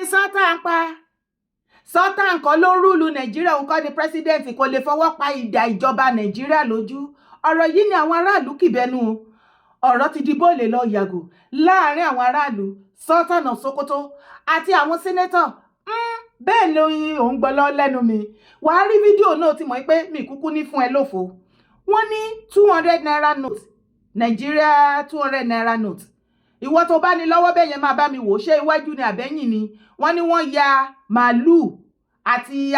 Sultan pa Sultan kan ló ń rúlu Nàìjíríà, òun kọ́ ni president, kò lè fọwọ́ pa ìdá ìjọba Nàìjíríà lójú. Ọ̀rọ̀ yìí ni àwọn aráàlú kìbẹnu o. Ọ̀rọ̀ ti di bóòlè lọ yàgò láàrin àwọn aráàlú Sultan of Sokoto àti àwọn senator. Bẹ́ẹ̀ ni òun gbọ́ lọ lẹ́nu mi. Wàá rí fídíò náà tí mọ̀ pé mi kúkú ní fún ẹ lófo. Wọ́n ní 200 naira note, Nàìjíríà 200 naira note. Ìwọ tó bá ní lọ́wọ́ bẹ́ẹ̀ yẹn máa bá mi wò, ṣé iwájú ni àbẹ́yìn ni. Wọ́n ní wọ́n ya màálù àti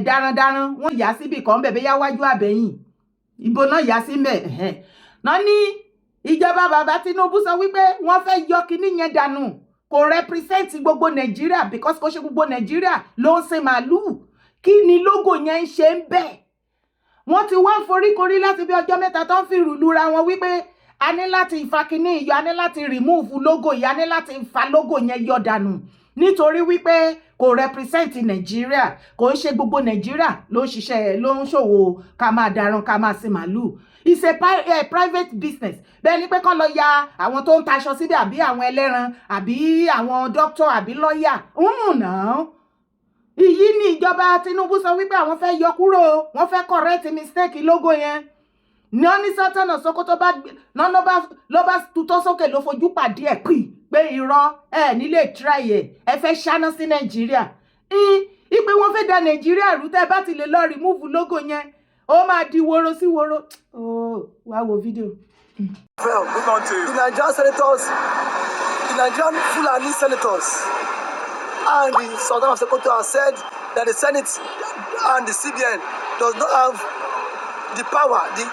darandaran, wọ́n yà síbì kan bẹ̀bẹ̀ yá wájú àbẹ́yìn. Ibo náà yà sí mbẹ̀. Náà ní ìjọba bàbá Tinubu sọ wípé wọ́n fẹ́ yọ kíní yẹn dànù. Kò represent gbogbo Nàìjíríà because kò ṣe gbogbo Nàìjíríà ló ń ṣe màálù. Kí ni logo yẹn ń ṣe ń bẹ̀? Wọ́n ti wá foríkorí láti bí ọjọ́ mẹ́ta tó ń fi rùlura wọn wípé a ní láti fa kíní yọ, a ní láti remove logo yìí, a ní láti fa logo yẹn yọ dànù. Nítorí wípé kò represent Nàìjíríà, kò ń ṣe gbogbo Nàìjíríà ló ń ṣiṣẹ́, ló ń ṣòwò ká máa daran ká máa sin màálù. It's a private business. Bẹ́ẹ̀ ni pé kán lọ ya àwọn tó ń taṣọ síbẹ̀ àbí àwọn ẹlẹ́ran àbí àwọn doctor àbí lọ́ọ̀yà. Náà. Ìyí ni ìjọba Tinubu sọ wípé àwọn fẹ́ yọ kúrò, wọ́n fẹ́ correct mistake logo yẹn. Ní ó ní Sultan of Sokoto ló bá tutọ́ sókè ló fojú pàdé ẹ̀ pé irọ́ nílé try ẹ fẹ́ ṣáná sí Nàìjíríà. Ìpè wọ́n fẹ́ da Nàìjíríà rú, tẹ́ bá ti lè lọ remove logo yẹn, ó máa di woro sí woro. Wá wo fídíò. The Nigerian senators, the Nigerian Fulani senators, and the Sultan of Sokoto have said that the Senate and the CBN does not have the power, the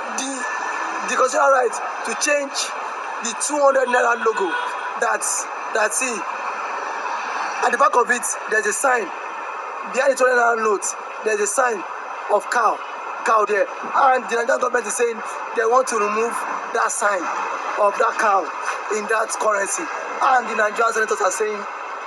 constitutional right to change the 200 naira logo. That's it. At the back of it, there's a sign. Behind the 200 naira note, there's a sign of cow there. And the Nigerian government is saying they want to remove that sign of that cow in that currency. And the Nigerian senators are saying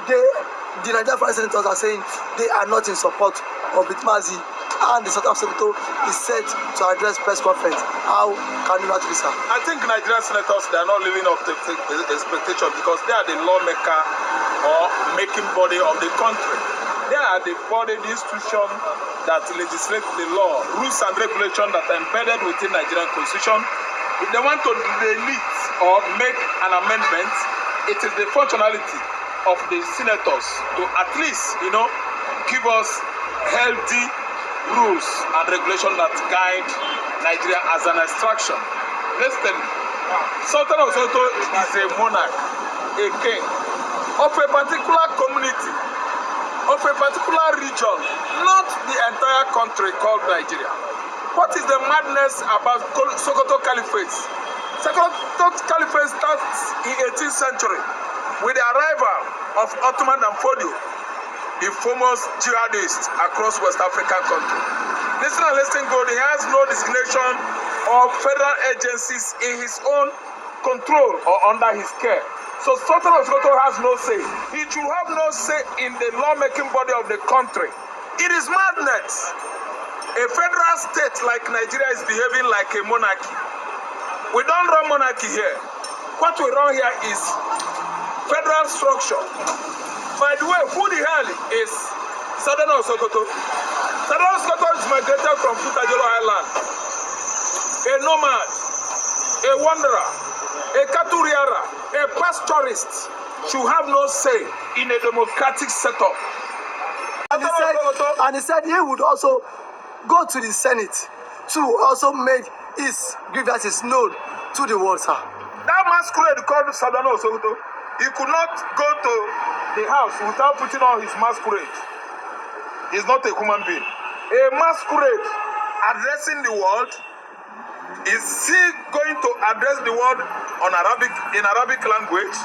the Nigerian foreign senators are saying they are not in support of Bitmazi, and the Sultan of Sokoto is set to address press conference. How can you not listen? I think Nigerian senators, they are not living up to expectation because they are the lawmaker or making body of the country. They are the body, the institution that legislates the law, rules and regulations that are embedded within Nigerian constitution. If they want to delete or make an amendment, it is the functionality of the senators to at least, give us healthy rules and regulations that guide Nigeria as an instruction. Listen, Sultan of Sokoto is a monarch, a king of a particular community, of a particular region, not the entire country called Nigeria. What is the madness about Sokoto Caliphate? Sokoto Caliphate starts in 18th century with the arrival of Ottoman and Fodio, the foremost jihadists across West African country. Listen and listen good, he has no designation of federal agencies in his own control or under his care. So Sultan of Sokoto has no say. He should have no say in the lawmaking body of the country. It is madness. A federal state like Nigeria is behaving like a monarchy. We don't run monarchy here. What we run here is federal structure. By the way, who the hell is Sultan of Sokoto? Sultan of Sokoto is migrated from Futajolo Island. A nomad, a wanderer, a caturiara, a pastorist should have no say in a democratic setup. And he said he would also go to the Senate to also make his grievances known to the world, sir. That masquerade called Sultan of Sokoto, he could not go to the house without putting on his masquerade. He's not a human being. A masquerade addressing the world, is he going to address the world in Arabic language?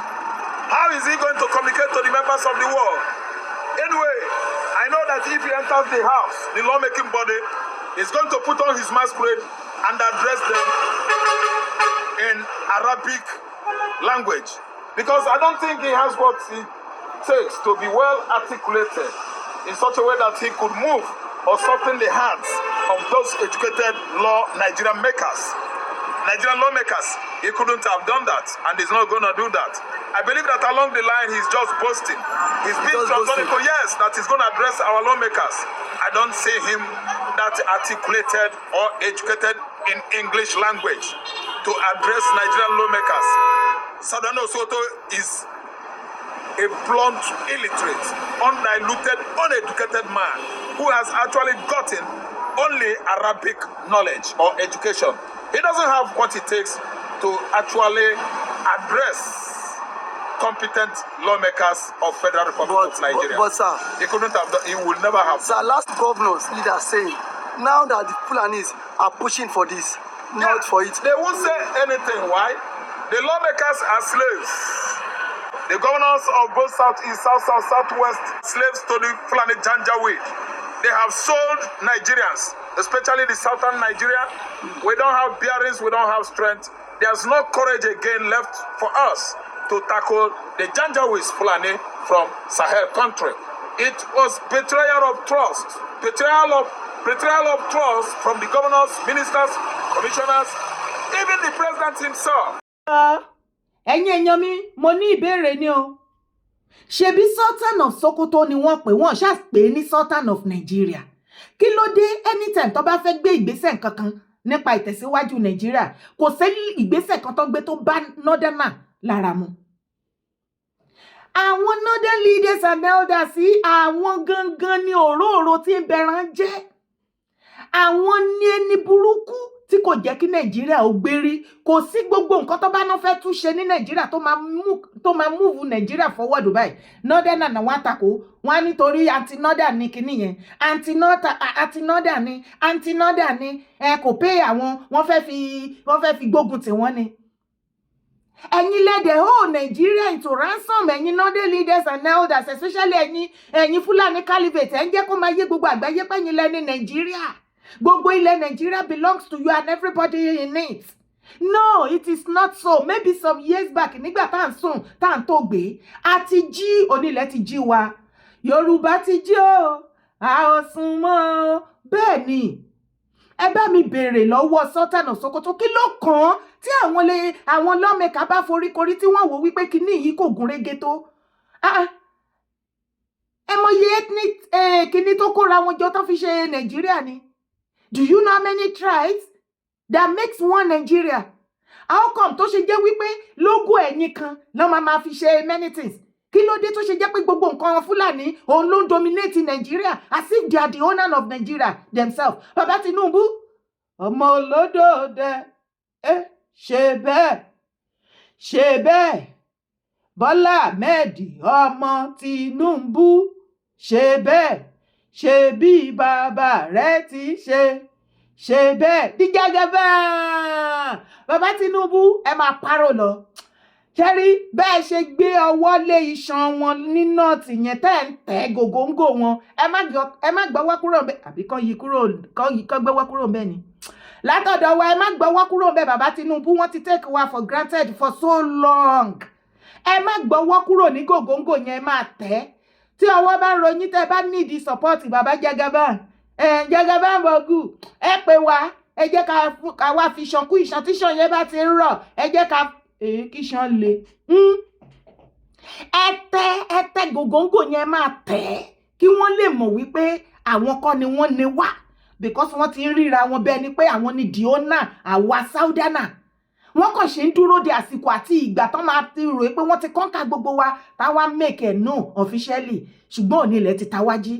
How is he going to communicate to the members of the world? Anyway, I know that if he enters the house, the lawmaking body is going to put on his masquerade and address them in Arabic language. Because I don't think he has what it takes to be well articulated in such a way that he could move or soften the hearts of those educated Nigerian lawmakers. He couldn't have done that, and he's not going to do that. I believe that along the line he's just boasting. He's being transparent. Yes, that he's going to address our lawmakers. I don't see him that articulated or educated in English language to address Nigerian lawmakers. Sultan of Sokoto is a blunt, illiterate, undiluted, uneducated man who has actually gotten only Arabic knowledge or education. He doesn't have what it takes to actually address competent lawmakers of Federal Republic of Nigeria. But sir, he couldn't have done, he will never have. Sir, last governor's leader saying, now that the Fulanis are pushing for this, not for it. They won't say anything. Why? The lawmakers are slaves. The governors of both Southeast, South, Southwest, slaves to the Fulani Janjaweed. They have sold Nigerians, especially the southern Nigeria. We don't have bearings, we don't have strength. There's no courage again left for us to tackle the Janjaweed Fulani from Sahel country. It was betrayal of trust, betrayal of trust from the governors, ministers, commissioners, even the president himself. Ẹ̀yin èèyàn mi, mo ní ìbéèrè ni o. Ṣebí Sultan of Sokoto ni wọ́n pè, wọ́n ṣá pè ní Sultan of Nigeria. Kí ló dé anytime tó bá fẹ́ gbé ìgbésẹ̀ kankan nípa ìtẹ̀síwájú Nàìjíríà, kò sí ìgbésẹ̀ kan tó gbé tó bá Northerner lára mu. Àwọn Northern leaders and elders sí àwọn gangan ni òróòro tí ń bẹran jẹ́. Àwọn ní ẹni burúkú tí kò jẹ́ kí Nàìjíríà ó gbérí. Kò sí gbogbo nǹkan tó bá náà fẹ́ tún ṣe ní Nàìjíríà tó máa move Nàìjíríà forward báyìí. Northerner náà wọ́n àtakò wọ́n á nítorí anti-Northern ní kinní yẹn. Anti-Northern ni kò pé àwọn wọ́n fẹ́ fi gbógun tì wọ́n ni. Ẹ̀yin lẹ́dẹ̀ hold Nigeria into ransom, ẹ̀yin Northern leaders and elders, especially ẹ̀yin Fulani Caliphate, ẹ̀ ń jẹ́ kó máa yé gbogbo àgbáyé pé ẹ̀yin lẹ́ni Nàìjíríà. Gbogbo ilẹ̀ Nigeria belongs to you and everybody in it. No, it is not so. Maybe some years back, nígbà tá à ń sùn, tá à ń tó gbé, a ti jí, onílẹ̀ ti jí wa. Yorùbá ti jí o, a ò sùn mọ́ o. Bẹ́ẹ̀ ni, ẹ bá mi béèrè lọ́wọ́ Sultan of Sokoto kí ló kàn án tí àwọn lawmaker bá foríkorí tí wọ́n wò wípé kíní yìí kò gún régé tó. Ẹ mọye ethnic kíní tó kóra wọn jọ tó fi ṣe Nàìjíríà ni. Do you know how many tribes that makes one Nigeria? How come tó ṣe jẹ́ wípé logo ẹ̀yin kan ló máa fi ṣe many things? Kí ló dé tó ṣe jẹ́ pé gbogbo nǹkan Fúlàní òun ló ń dominate Nigeria as if they are the owner of Nigeria themselves? Baba Tinubu, Omo Oloto ṣe bẹ́ẹ̀. Bọ́lá Ahmed ọmọ Tinubu ṣe bẹ́ẹ̀. Ṣe bí bàbá rẹ̀ ti ṣe bẹ́ẹ̀. Díjàgàbá Baba Tinubu ẹ máa parọ́ lọ. Ṣẹ́rí bẹ́ẹ̀ ṣe gbé ọwọ́ lé iṣan wọn ní nọ́ọ̀tì yẹn tẹ́ ń tẹ́ gògóńgò wọn. Ẹ má gbọ́wọ́ kúrò ńbẹ̀ àbí kán gbọ́wọ́ kúrò ńbẹ̀ ni. Látọ̀dọ̀ wa ẹ má gbọ́wọ́ kúrò ńbẹ̀ Baba Tinubu wọ́n ti take wa for granted for so long. Ẹ má gbọ́wọ́ kúrò ní gògóńgò yẹn ẹ máa tẹ́. Tí ọwọ́ bá ń ròyìn tẹ́ bá need support Baba Jagaban. Jagaban Bogu ẹ pè wá ẹ jẹ́ ká wá fi ṣan kú ìṣan tíṣan yẹn bá ti ń rọ̀ ẹ jẹ́ ká kí ṣan le. Ẹ tẹ́ gògóńgò yẹn máa tẹ́ kí wọ́n lè mọ̀ wípé àwọn kọ́ ni wọ́n ní wá because wọ́n ti ń ríra wọn bẹ́ẹ̀ ni pé àwọn ni the owner àwa Southerner. Wọ́n kàn ṣe ń dúró de àsìkò àti ìgbà tán máa ti rò pé wọ́n ti kọ́ńkà gbogbo wa táwa make it known officially ṣùgbọ́n òní ilẹ̀ ti tawájí.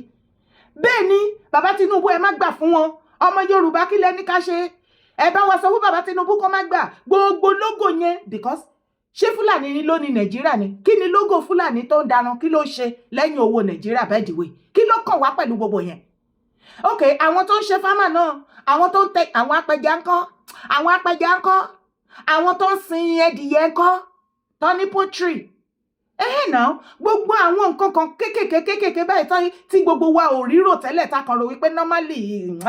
Bẹ́ẹ̀ ni Baba Tinubu ẹ má gbà fún wọn. Ọmọ Yorùbá kí lẹ ní ká ṣe? Ẹ bá wa sọ fún Baba Tinubu kó má gbà gbogbo logo yẹn because ṣé Fúlàní ni ló ní Nàìjíríà ni? Kí ni logo Fúlàní tó ń darun kí ló ṣe lẹ́yìn owó Nàìjíríà by the way? Kí ló kàn wá pẹ̀lú gbogbo yẹn? Okay, àwọn tó ń ṣe fámà náà, àwọn tó ń tẹ àwọn apẹja ńkọ́? Àwọn tó ń sin ẹdìyẹ ńkọ́? Tó ní poultry. Náà gbogbo àwọn nǹkan kan kékèké báyìí tán tí gbogbo wa ò rírò tẹ́lẹ̀ ta kan rò wípé normally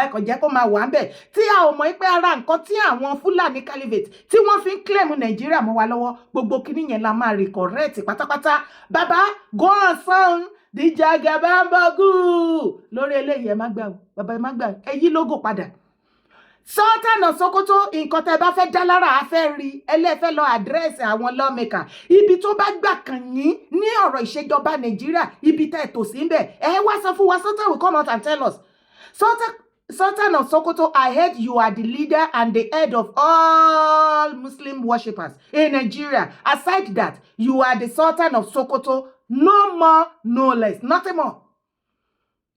ẹ̀kọ́ jẹ́ kó máa wà ń bẹ̀ tí a ò mọ̀ pé ara nǹkan tí àwọn Fulani Caliphate tí wọ́n fi ń claim Nàìjíríà mọ́ wa lọ́wọ́ gbogbo kíní yẹn la máa rí correct pátápátá. Bàbá go on son Díjàgàbá Bogu lórí eléyìí ẹ má gbà o bàbá ẹ má gbà ẹ yí logo padà. Sultan of Sokoto nǹkan tẹ́ bá fẹ́ dá lára a fẹ́ rí ẹlẹ́fẹ́ lọ àdírẹ́sì àwọn lawmaker ibi tó bá gbà kàn yín ní ọ̀rọ̀ ìṣèjọba Nàìjíríà ibi tẹ́ tò sí ń bẹ̀ ẹ wá sọ fún wa. Sultan will come out and tell us. Sultan of Sokoto, I heard you are the leader and the head of all Muslim worshippers in Nigeria. Aside that, you are the Sultan of Sokoto, no more, no less, nothing more.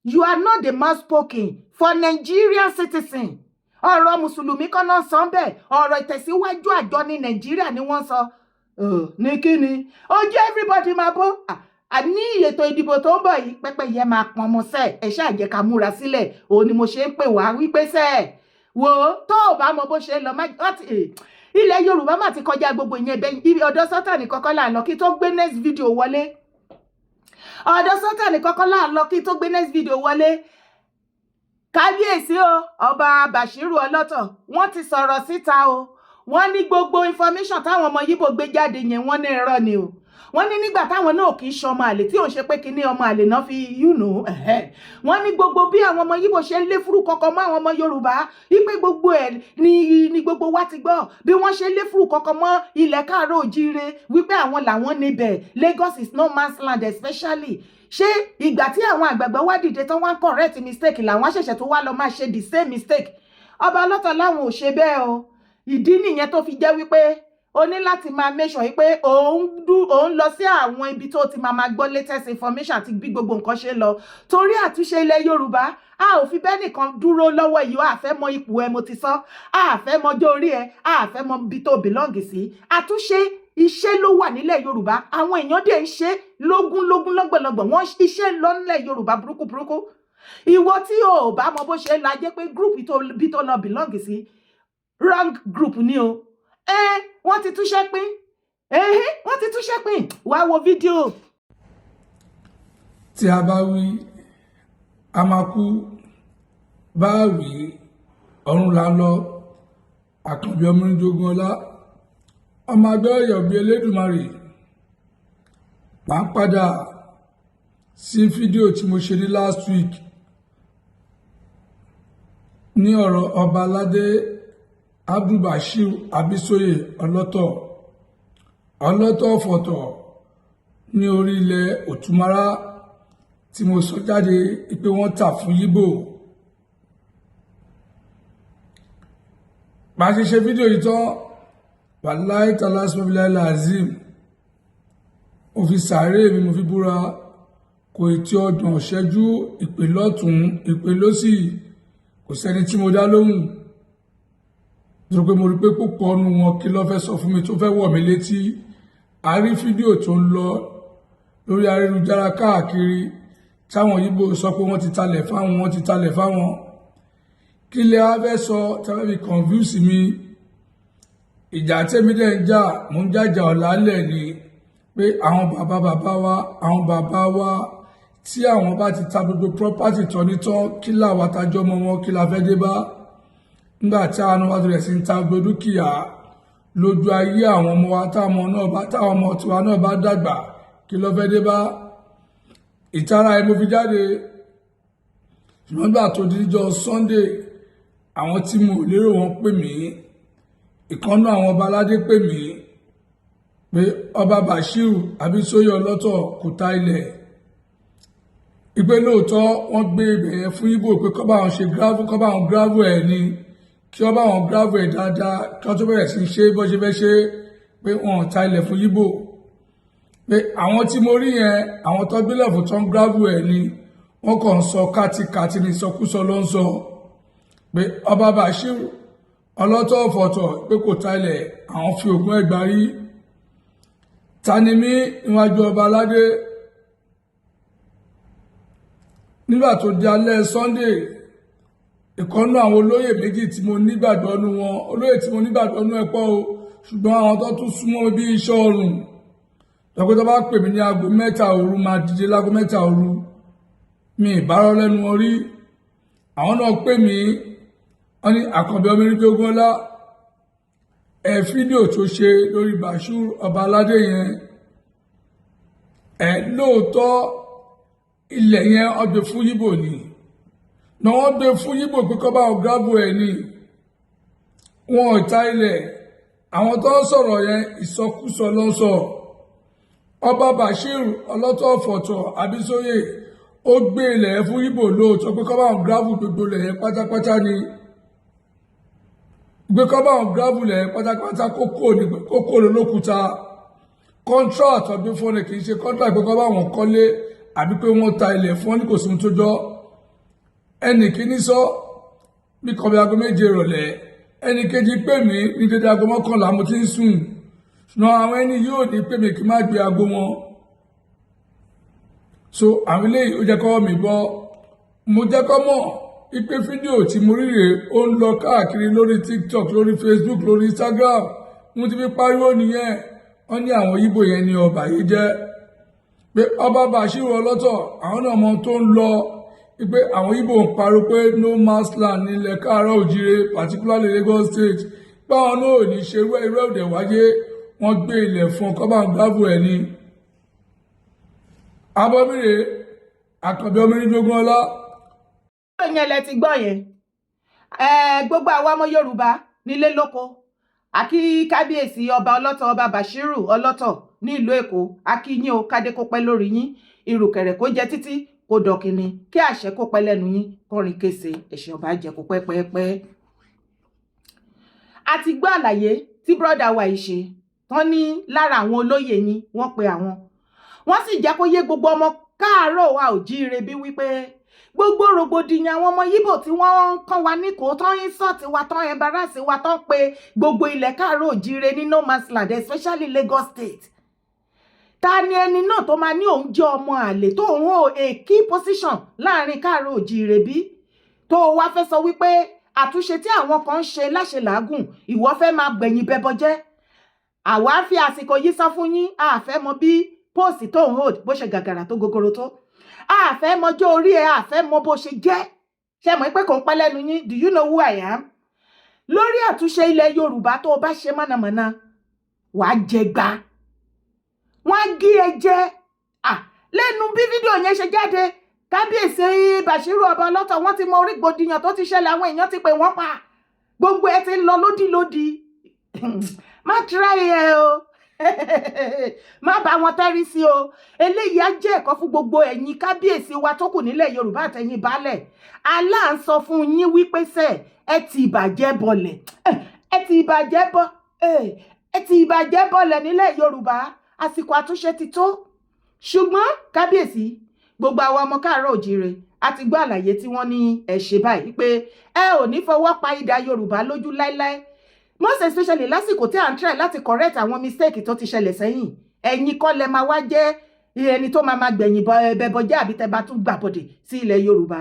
You are not the mouth spoken for Nigerian citizens. Ọ̀rọ̀ Mùsùlùmí kan náà sọ bẹ́ẹ̀, ọ̀rọ̀ ìtẹ̀síwájú àjọ ní Nàìjíríà ni wọ́n sọ. Ní kíni? Ojú everybody máa bó. Àní ètò ìdìbò tó ń bọ̀ yìí pẹ́pẹ́ yẹ máa pọn ọmọ sẹ́ẹ̀ ẹ ṣáà jẹ́ ká múra sílẹ̀ òun ni mo ṣe ń pè wá wípé sẹ́ẹ̀ wò ó tó ò bá mọ bó ṣe ń lọ ilẹ̀ Yorùbá má ti kọjá gbogbo ìyẹn bẹ́ẹ̀ ibi ọ̀dọ̀ Sultan kọ́kọ́ là ń lọ kí tó gbé next video wọlé ọ̀dọ̀ Sultan kọ́kọ́ là ń lọ kí tó gbé next video wọlé kábíyèsí o ọba Bashiru Ọlọ́tọ̀ wọ́n ti sọ̀rọ̀ síta o wọ́n ní gbogbo information táwọn ọmọ Yíbò gbé jáde yẹn wọ́n ní irọ́ ni o wọ́n ní nígbà táwọn náà kì í ṣọmọ àlè tí ò ń ṣe pé kíní ọmọ àlè náà fi wọ́n ní gbogbo bí àwọn ọmọ Yíbò ṣe ń lé fúrú kọ̀ọ̀kan mọ́ àwọn ọmọ Yorùbá wípé gbogbo ẹ̀ ni gbogbo wa ti gbọ́ bí wọ́n ṣe lé fúrú kọ̀ọ̀kan mọ́ ilẹ̀ káàárọ̀ òjíire wípé àwọn làwọn níbẹ̀ Lagos is no man's land especially ṣé ìgbà tí àwọn àgbààgbà wá dìde tán wá ń correct mistake làwọn ṣẹ̀ṣẹ̀ tó wá lọ máa ṣe the same mistake Ọba Ọlọ́tọ̀ láwọn ò ṣe bẹ́ẹ̀ o ìdí nìyẹn tó fi jẹ́ wípé o ní láti máa make sure pé òun lọ sí àwọn ibi tó ti máa gbọ́ latest information àti bí gbogbo nǹkan ṣe lọ torí àtúnṣe ilẹ̀ Yorùbá a ò fi bẹ́ẹ̀ nìkan dúró lọ́wọ́ yìí a fẹ́ mọ ipò ẹ mo ti sọ a fẹ́ mọ ọjọ́ orí ẹ a fẹ́ mọ ibi tó belong sí àtúnṣe iṣẹ́ ló wà nílẹ̀ Yorùbá àwọn èèyàn dẹ̀ ń ṣe lógún lọ́gbọ̀lọ́gbọ̀ wọ́n iṣẹ́ lọ nílẹ̀ Yorùbá burúkú ìwọ tí o bá mọ bó ṣe lọ ajẹ́ pé group bí tó lọ belong sí wrong group ni o wọ́n ti túṣẹ́ pín wọ́n ti túṣẹ́ pín wá wo fídíò. tí a bá wí a máa kú bá wí ọ̀run là ń lọ Àkànbí ọmọ Ìjogún ọlá ọmọ àgbẹ̀ Ọ̀yọ́ bí Elédùmarè máa ń padà sí fídíò tí mo ṣe ní last week ní ọ̀rọ̀ ọba aládé Abdulbashir Abisoye Ọlọ́tọ̀ fọ̀tọ̀ ní orí ilẹ̀ Òtúmárà tí mo sọ jáde pé wọ́n tà fún Yíbò. Bá ṣe ṣe fídíò yìí tán wàláì tàlásọ́bílẹ̀ làzim mo fi sàárè mi mo fi búra kò tí ọdún ṣẹ́jú ìpè lọ́tún ìpè lósì kò sẹ́ni tí mo dá lóhùn nítorí pé mo rí pé púpọ̀ nù wọn kí ló fẹ́ sọ fún mi tó fẹ́ wọ̀ mí létí a rí fídíò tó ń lọ lórí ayélujára káàkiri táwọn Yíbò sọ pé wọ́n ti talẹ̀ fáwọn kí lè á fẹ́ sọ tẹ́lẹ̀ fi confuse mi ìjà tẹ́mi dẹ̀ ń jà mò ń jàjà ọ̀làlẹ̀ ni pé àwọn bàbá wa tí àwọn bá ti ta gbogbo property tán nítán kí làwọn atajọ́ mọ́ wọn kí la fẹ́ dé bá nígbà tí àwọn ọmọ rẹ̀ sì ń ta gbogbo dúkìá lójú ayé àwọn ọmọ wa táwọn ọmọ tiwa náà bá dàgbà kí ló fẹ́ dé bá ìtara ẹ̀ mo fi jáde ṣùgbọ́n nígbà tó díjọ́ Sunday àwọn tí mo lérò wọn pè mí ìkànnà àwọn ọba aládé pè mí pé ọba Bashiru Abisoye Ọlọ́tọ̀ kò ta ilẹ̀ ìpè lóòótọ́ wọ́n gbé ibẹ̀ yẹn fún Yíbò pé kọ́ bá wọn ṣe gravel ẹ̀ ni kí ọba wọn gravel ẹ̀ dáadáa kí wọ́n tó bẹ̀rẹ̀ sí ṣe bó ṣe fẹ́ ṣe pé wọ́n ta ilẹ̀ fún Yíbò pé àwọn tí mo rí yẹn àwọn tó gbélẹ̀ fún tó ń gravel ẹ̀ ni wọ́n kàn ń sọ kátikàti ní ìsọkúsọ ló ń sọ pé ọba Bashiru Ọlọ́tọ̀ fọ̀tọ̀ pé kò ta ilẹ̀ àwọn fi ògùn ẹgbà rí ta ni mí níwájú ọba aládé nígbà tó di alẹ́ Sunday ìkànnú àwọn olóyè méjì tí mo nígbàgbọ́ nú wọn olóyè tí mo nígbàgbọ́ nú ẹ̀pọ̀ o ṣùgbọ́n àwọn tó tún súnmọ́ bí iṣẹ́ ọrùn lọ́pẹ́ tó bá pè mí ní aago 3 òru máa dìde láago 3 òru mi ìbárọ̀ lẹ́nu wọn rí àwọn náà pè mí wọ́n ní Àkànbí ọmọ Ìjogún ọlá fídíò tó ṣe lórí Bashiru ọba aládé yẹn lóòótọ́ ilẹ̀ yẹn ọdẹ fún Yíbò ni na wọ́n gbé fún Yíbò pé kọ́ bá wọn gravel ẹ̀ ni wọn ò ta ilẹ̀ àwọn tó ń sọ̀rọ̀ yẹn ìsọkúsọ ló ń sọ. Ọba Bashir Ọlọ́tọ̀ Ọ̀fọ̀tọ̀ Abísóyè ó gbé ilẹ̀ fún Ìgbò lóòótọ́ pé kọ́ bá wọn gíráàbù gbogbo ilẹ̀ yẹn pátápátá ni gbé kọ́ bá wọn gíráàbù ilẹ̀ yẹn pátápátá kókó lólókúta contract ọdún fún ẹ kì í ṣe contract pé kọ́ bá wọn kọ́lé àbí pé wọ́n ta ilẹ̀ fún ọ ní kò sí ohun tó jọ. Ẹnì kíní sọ bí kọ́ bí aago 7 ìrọ̀lẹ́ ẹnì kejì pè mí ní dédé aago 11 mo ti ń sùn ṣùgbọ́n àwọn ẹni yóò ní pè mí kí n má gbé aago wọn. So àwọn eléyìí ó jẹ́ kọ́ mi bọ́ mo jẹ́ kọ́ mọ̀ ipe fídíò tí mo rí rèé ó ń lọ káàkiri lórí TikTok lórí Facebook lórí Instagram mo ti fi pariwo nìyẹn wọ́n ní àwọn Ìgbò yẹn ní ọba yìí jẹ́ pé ọba Bashir Ọlọ́tọ̀ àwọn náà mọ tó ń lọ pé àwọn Ìgbò ń pariwo pé no man's land nílẹ̀ Káàárọ̀ Oòjíire particularly Lagos State báwọn náà ò ní ṣe irú òde wáyé wọ́n gbé ilẹ̀ fún ọkọ̀ bá ń gbábù ẹ̀ ní. Abọ́mire Àkànbí Ọmọníjogún ọlá. yẹn lẹ ti gbọ́ yẹn gbogbo àwa ọmọ Yorùbá nílé lóko àkí kábíyèsí ọba Ọlọ́tọ̀ ọba Bashiru Ọlọ́tọ̀ ní ìlú Èkó àkí yín o kádé kó pẹ́ lórí yín ìrùkẹ̀rẹ̀ kó jẹ títí kó dọ̀kìnní kí àṣẹ kó pẹ́ lẹ́nu yín kọrin kése ẹ̀sìn ọba jẹ kó pẹ́pẹ́pẹ́. a ti gbọ́ àlàyé tí bọ́dà wa yìí ṣe tán ní lára àwọn olóyè yín wọ́n pe àwọn wọ́n sì jẹ́ kó yé gbogbo ọmọ Káàárọ̀ wa Oòjíire bí wípé gbogbo rògbòdìyàn àwọn ọmọ Yíbò tí wọ́n ń kàn wá níkò tán insult wa tán embarrass wa tán pé gbogbo ilẹ̀ Káàárọ̀ Oòjíire ní no man's land especially Lagos State. Ta ni ẹni náà tó máa ní òun jẹ́ ọmọ àlè tó ń hó a key position láàrin Káàárọ̀ Oòjíire bí tó wá fẹ́ sọ wípé àtúnṣe tí àwọn kan ń ṣe láṣẹ làágùn ìwọ fẹ́ máa gbẹ̀yìn bẹbọ jẹ́. Àwa fi àsìkò yìí sọ fún yín a fẹ́ mọ bí póòsì tó ń hold bó ṣe gàgàrà tó gogoro tó a fẹ́ mọjọ́ orí ẹ a fẹ́ mọ bó ṣe jẹ́ ṣe mọ̀ pé kò ń pẹ́ lẹ́nu yín do you know who I am? Lórí àtúnṣe ilẹ̀ Yorùbá tó o bá ṣe mọ̀nàmọ́ná wàá jẹ gbà wọ́n á gé ẹ jẹ lẹ́nu bí fídíò yẹn ṣe jáde kábíyèsí Bashiru ọba Ọlọ́tọ̀ wọ́n ti mọ orí gbòdìyàn tó ti ṣẹlẹ̀ àwọn èèyàn ti pè wọ́n pa gbogbo ẹ ti ń lọ lódìlódì má try ẹ o má bá wọn tẹ́rí sí o eléyìí á jẹ́ ẹ̀kọ́ fún gbogbo ẹ̀yin kábíyèsí wa tó kù nílẹ̀ Yorùbá àtẹ̀yìn baálẹ̀ Allah ń sọ fún yín wípé sẹ́ ẹ ti ìbàjẹ́ bọlẹ̀ ẹ ti ìbàjẹ́ bọlẹ̀ nílẹ̀ Yorùbá àsìkò àtúnṣe ti tó ṣùgbọ́n kábíyèsí gbogbo àwọn ọmọ Káàárọ̀ Oòjíire a ti gbọ́ àlàyé tí wọ́n ní ẹ ṣe báyìí pé ẹ ò ní fọwọ́ pa idà Yorùbá lójú láíláí most especially lásìkò tí à ń try láti correct àwọn mistake tó ti ṣẹlẹ̀ sẹ́yìn ẹ̀yin kọ́ lẹ máa wá jẹ́ ẹni tó máa gbẹ̀yìn bẹbọ jẹ́ àbí tẹ́ bá tún gbàbọ̀dẹ̀ sí ilẹ̀ Yorùbá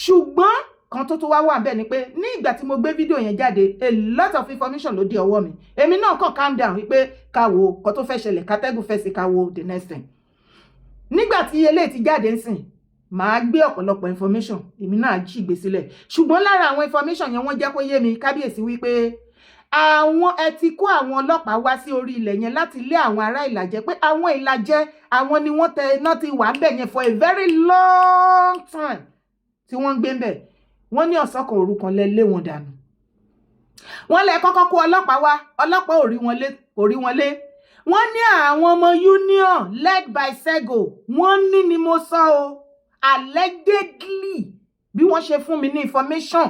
ṣùgbọ́n kan tó wá wà bẹ́ẹ̀ ni pé ní ìgbà tí mo gbé fídíò yẹn jáde a lot of information ló di ọwọ́ mi èmi náà kàn calm down wípé káwo kan tó fẹ́ ṣẹlẹ̀ kátẹ́gùn fẹ́ sí káwo the next thing nígbà tí eléyìí ti jáde ń sìn màá gbé ọ̀pọ̀lọpọ̀ information èmi náà jí gbé sílẹ̀ ṣùgbọ́n lára àwọn information yẹn wọ́n jẹ́ kó yé mi kábíyèsí wípé àwọn ẹ ti kó àwọn ọlọ́pàá wá sí orí ilẹ̀ yẹn láti lé àwọn ará Ìlàjẹ pé àwọn Ìlàjẹ àwọn ni wọ́n tẹ iná ti wà ń bẹ̀ yẹn for a very long time tí wọ́n ń gbé ń bẹ̀ wọ́n ní ọ̀sán kan òru kan lẹ lé wọn dànù wọ́n lẹ kọ́kọ́ kó ọlọ́pàá wá ọlọ́pàá ò rí wọn lé wọ́n ní àwọn ọmọ union led by Sego wọ́n ní ni mo sọ o allegedly bí wọ́n ṣe fún mi ní information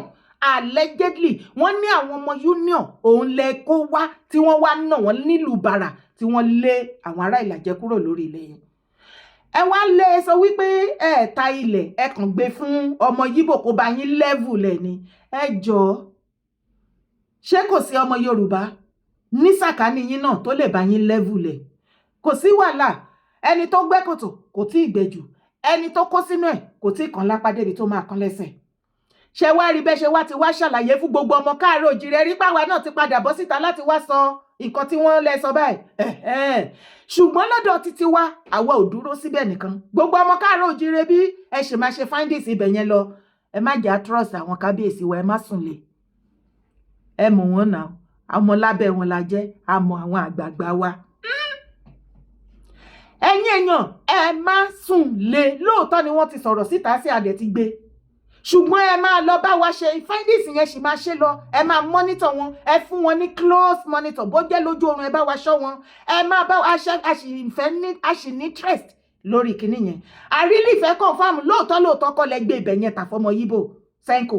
allegedly wọ́n ní àwọn ọmọ union òun lẹ kó wá tí wọ́n wá náà wọ́n nílùú bàrà tí wọ́n lé àwọn ará Ìlàjẹ kúrò lórí ilẹ̀ yẹn ẹ wá lé sọ wípé ẹ ta ilẹ̀ ẹ kàn gbé fún ọmọ Yíbò kó bá yín level ẹ̀ ni ẹ jọ̀ọ́ ṣé kò sí ọmọ Yorùbá ní sàkání yín náà tó lè bá yín level ẹ̀ kò sí wàhálà ẹni tó gbẹ́ kòtò kò tí ì gbẹ́jù ẹni tó kó sínú ẹ̀ kò tí ì kàn lápá débi tó máa kán lẹ́sẹ̀ ṣe wá rí bẹ́ẹ̀ ṣe wá ti wá ṣàlàyé fún gbogbo ọmọ Káàárọ̀ Oòjíire rí pàwa náà ti padà bọ́ síta láti wá sọ nǹkan tí wọ́n lẹ sọ báyìí ṣùgbọ́n lọ́dọ̀ títí wa àwa ò dúró síbẹ̀ nìkan gbogbo ọmọ Káàárọ̀ Oòjíire bí ẹ ṣe máa ṣe findings ibẹ̀ yẹn lọ ẹ má jà trust àwọn kábíyèsí wa ẹ má sùn lé ẹ mọ̀ wọ́n náà àwọn lábẹ́ wọn la jẹ́ àmọ́ àwọn àgbààgbà wa ẹ̀yin èèyàn ẹ má sùn lé lóòótọ́ ni wọ́n ti sọ̀rọ̀ síta sí adẹ̀ ti gbé ṣùgbọ́n ẹ máa lọ bá wa ṣe findings yẹn sì máa ṣe lọ, ẹ máa monitor wọn, ẹ fún wọn ní close monitor, bó jẹ́ lójú oorun ẹ bá wa ṣọ́ wọn, ẹ máa bá wa ṣe a sì ní interest lórí kinní yẹn. àrílì ìfẹ́ confam lóòótọ́ kọ́ lẹ gbé ibẹ̀ yẹn tà fọmọ Yíbò Senko.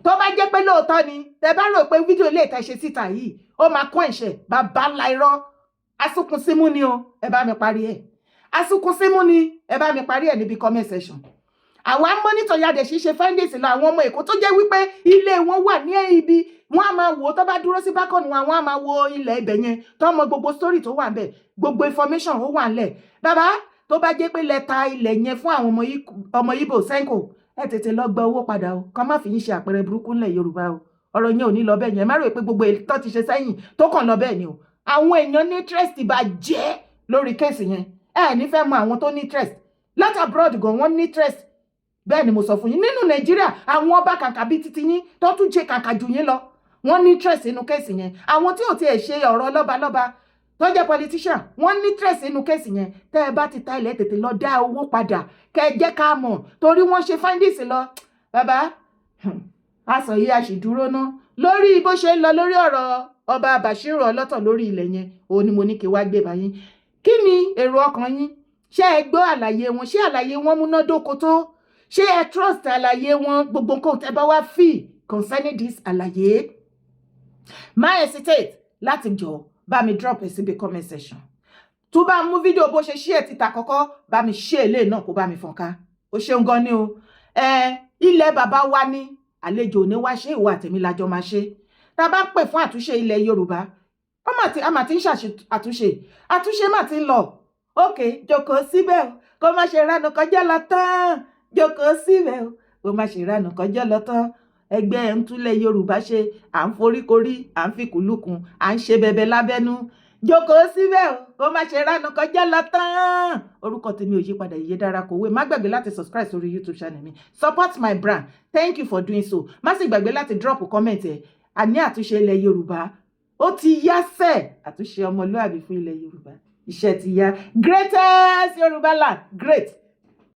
Tó bá jẹ́ pé lóòótọ́ ni tẹ bá rò pé fídíò ilé ìta ṣe síta yìí ó máa kún ẹ̀ṣẹ̀ bàbá ńlá irọ́, asúnkún símú ni o, ẹ bá mi parí ẹ̀, asúnkún símú ni ẹ bá mi parí ẹ̀ níbi comment section. Àwa mọ́nítọ̀ yàdẹ̀ ṣíṣe findings lọ àwọn ọmọ Èkó tó jẹ́ wípé ilé wọn wà ní ibi wọ́n á máa wò ó tó bá dúró sí bákọ̀nù àwọn á máa wo ilẹ̀ ibẹ̀ yẹn tó mọ gbogbo story tó wà ń bẹ̀, gbogbo information ó wà ń lẹ̀. Bàbá tó bá jẹ́ pé lẹ́ta ilẹ̀ yẹn fún àwọn ọmọ Yíbò Senko, ẹ tètè lọ gba owó padà o, kàn má fi yín ṣe àpẹẹrẹ burúkú ńlẹ̀ Yorùbá o. Ọ̀rọ̀ yẹn ò ní lọ bẹ́ẹ̀ yẹn, má rò pé gbogbo ètò ti ṣe sẹ́yìn tó kàn lọ bẹ́ẹ̀ ni o. Àwọn èèyàn ní interest bá jẹ́ lórí kéèsì yẹn, ẹ ní fẹ́ mọ àwọn tó ní interest láti abroad gan wọ́n ní interest. Bẹ́ẹ̀ ni mo sọ fún yín, nínú Nàìjíríà àwọn ọba kàkà bíi titi yín tó tún ṣe kàkà jù yín lọ wọ́n ní interest nínú kéèsì yẹn. Àwọn tí ò tiẹ̀ ṣe ọ̀rọ̀ lọ́balọ́ba tó jẹ́ politician wọ́n ní interest nínú kéèsì yẹn. Tẹ́ ẹ bá ti ta ilẹ̀ tètè lọ dá owó padà kẹ́ ẹ jẹ́ ká mọ̀, torí wọ́n ṣe findings lọ. Bàbá aṣọ yìí àṣìdúró ná lórí bó ṣe ń lọ lórí ọ̀rọ̀ ọba Bashiru Ọlọ́tọ̀ lórí ilẹ̀ yẹn, òun ni mo ní kí wá gbé bá yín. Kí ni èrò ọkàn yín? Ṣé ẹ gbọ́ àlàyé wọn? Ṣé àlàyé wọn múnádóko tó? Ṣé ẹ trust àlàyé wọn? Gbogbo nǹkan tẹ́ bá wá feel concerning this àlàyé, má hesitate láti jọ bá mi drop ẹ síbi comment section. Tó bá mú fídíò bó ṣe ṣí ẹ títà kọ́kọ́ bá mi ṣe èlé náà kó bá mi fọ́nká. Ó ṣeun gan ni o. Ilẹ̀ bàbá wa ní àlejò ní wá ṣe, ìwà àtẹ̀mí lájọ máa ṣe. Tá bá pè fún àtúnṣe ilẹ̀ Yorùbá, a máa ti ń àtúnṣe máa ti ń lọ. Okay, jókòó síbẹ̀ o, kó má ṣe ránu kọjá lọ tán. Jókòó síbẹ̀ o, kó má ṣe ránu kọjá lọ tán. Ẹgbẹ́ ń túnlẹ̀ Yorùbá ṣe, à ń foríkorí, à ń fi kùlùkùn, à ń ṣe bẹbẹ lábẹ́nú. Jókòó síbẹ̀ o, kó má ṣe ránu kọjá lọ tán. Orúkọ tèmi ò yí padà, Ìyèdára Kòwé. Má gbàgbé láti subscribe sórí YouTube channel mi. Support my brand. Thank you for doing so. Má sì gbàgbé láti drop comment ẹ̀. Àní àtúnṣe ilẹ̀ Yorùbá ó ti yá sẹ́, àtúnṣe ọmọlúàbí fún ilẹ̀ Yorùbá. Iṣẹ́ ti yá. Greatest Yorùbá land. Great.